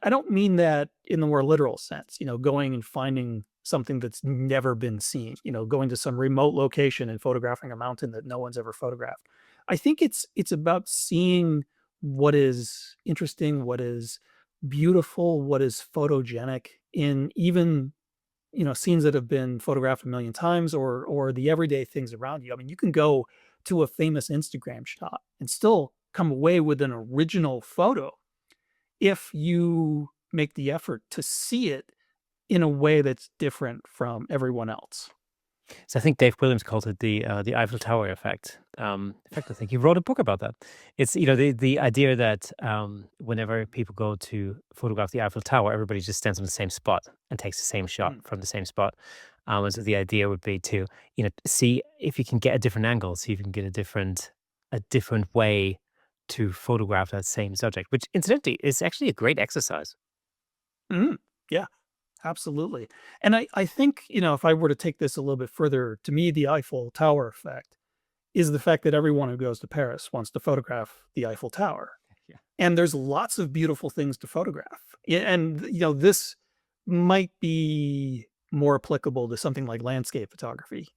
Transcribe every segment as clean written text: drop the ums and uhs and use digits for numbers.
I don't mean that in the more literal sense, going and finding something that's never been seen, going to some remote location and photographing a mountain that no one's ever photographed. I think it's about seeing what is interesting, what is beautiful, what is photogenic in even, scenes that have been photographed a million times, or the everyday things around you. I mean, you can go to a famous Instagram shot and still come away with an original photo if you make the effort to see it in a way that's different from everyone else. So I think Dave Williams called it the Eiffel Tower effect. In fact, I think he wrote a book about that. It's the idea that whenever people go to photograph the Eiffel Tower, everybody just stands on the same spot and takes the same shot Mm, from the same spot. And so the idea would be to see if you can get a different angle, see if you can get a different way to photograph that same subject, which incidentally is actually a great exercise. mm, yeah, absolutely. And I think, if I were to take this a little bit further, to me, the Eiffel Tower effect is the fact that everyone who goes to Paris wants to photograph the Eiffel Tower. Yeah. And there's lots of beautiful things to photograph. Yeah, and, this might be more applicable to something like landscape photography.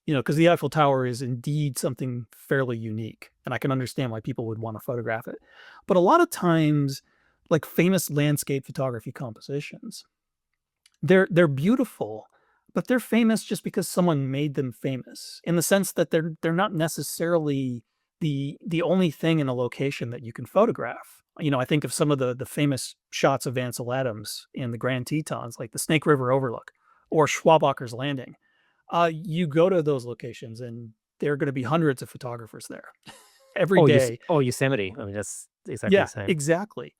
Because the Eiffel Tower is indeed something fairly unique, and I can understand why people would want to photograph it. But a lot of times, like famous landscape photography compositions, they're beautiful, but they're famous just because someone made them famous, in the sense that they're not necessarily the only thing in a location that you can photograph. I think of some of the famous shots of Ansel Adams in the Grand Tetons, like the Snake River Overlook or Schwabacher's Landing. You go to those locations and there are gonna be hundreds of photographers there every day. Yosemite. I mean, that's exactly the Yeah, same. exactly.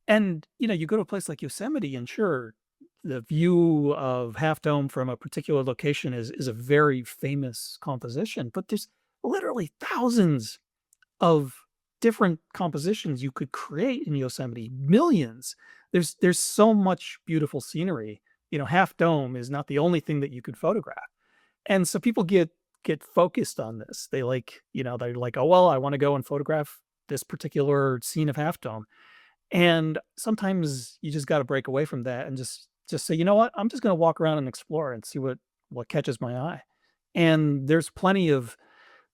And, you go to a place like Yosemite and sure, the view of Half Dome from a particular location is a very famous composition, but there's literally thousands of different compositions you could create in Yosemite, millions. There's so much beautiful scenery. Half Dome is not the only thing that you could photograph. And so people get focused on this. They're like, "Oh, well, I wanna go and photograph this particular scene of Half Dome." And sometimes you just gotta break away from that and just say, "You know what? I'm just gonna walk around and explore and see what catches my eye." And there's plenty of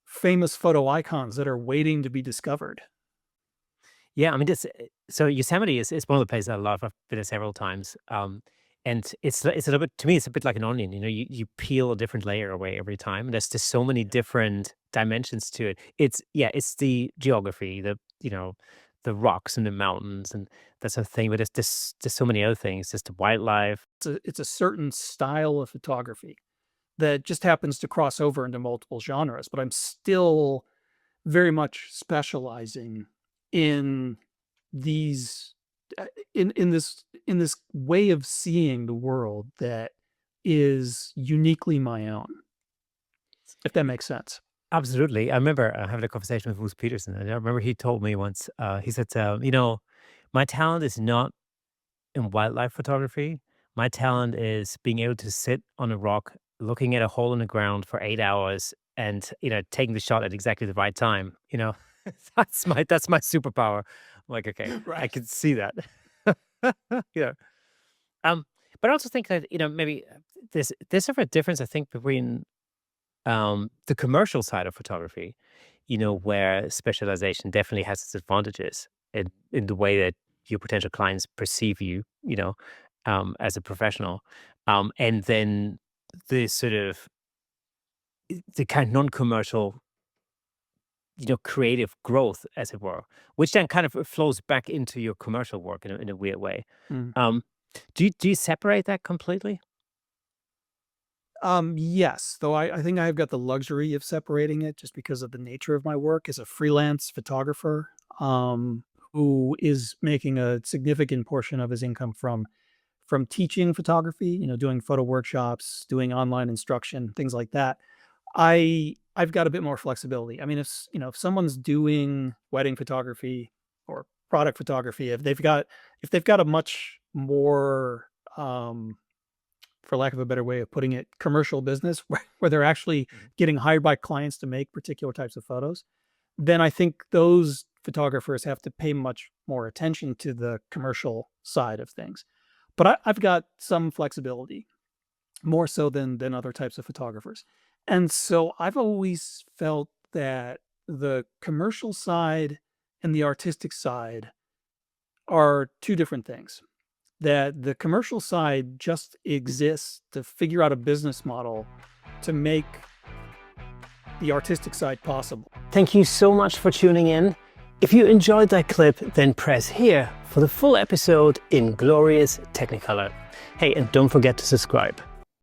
famous photo icons that are waiting to be discovered. Yeah, I mean, so Yosemite is one of the places I love. I've been there several times, and it's a little bit to me. It's a bit like an onion. You peel a different layer away every time. And there's just so many different dimensions to it. It's the geography, the rocks and the mountains and that sort of thing. But there's so many other things. Just the wildlife. It's a certain style of photography that just happens to cross over into multiple genres, but I'm still very much specializing in these in this way of seeing the world that is uniquely my own, if that makes sense. Absolutely. I remember having a conversation with Bruce Peterson, and I remember he told me once. He said, my talent is not in wildlife photography. My talent is being able to sit on a rock, looking at a hole in the ground for 8 hours, and taking the shot at exactly the right time. That's my superpower. I'm like, okay, I Right. can see that. yeah. Um, but I also think that maybe there's sort of a difference. I think between the commercial side of photography, where specialization definitely has its advantages in the way that your potential clients perceive you, as a professional. And then the sort of the kind of non-commercial, creative growth, as it were, which then kind of flows back into your commercial work in a weird way. Mm. Um, do you separate that completely? Yes, though I think I've got the luxury of separating it just because of the nature of my work as a freelance photographer, who is making a significant portion of his income from teaching photography, doing photo workshops, doing online instruction, things like that. I've got a bit more flexibility. I mean, if someone's doing wedding photography or product photography, if they've got a much more, for lack of a better way of putting it, commercial business where they're actually Mhm. getting hired by clients to make particular types of photos, then I think those photographers have to pay much more attention to the commercial side of things. But I've got some flexibility, more so than other types of photographers. And so I've always felt that the commercial side and the artistic side are two different things. That the commercial side just exists to figure out a business model to make the artistic side possible. Thank you so much for tuning in. If you enjoyed that clip, then press here for the full episode in glorious Technicolor. Hey, and don't forget to subscribe.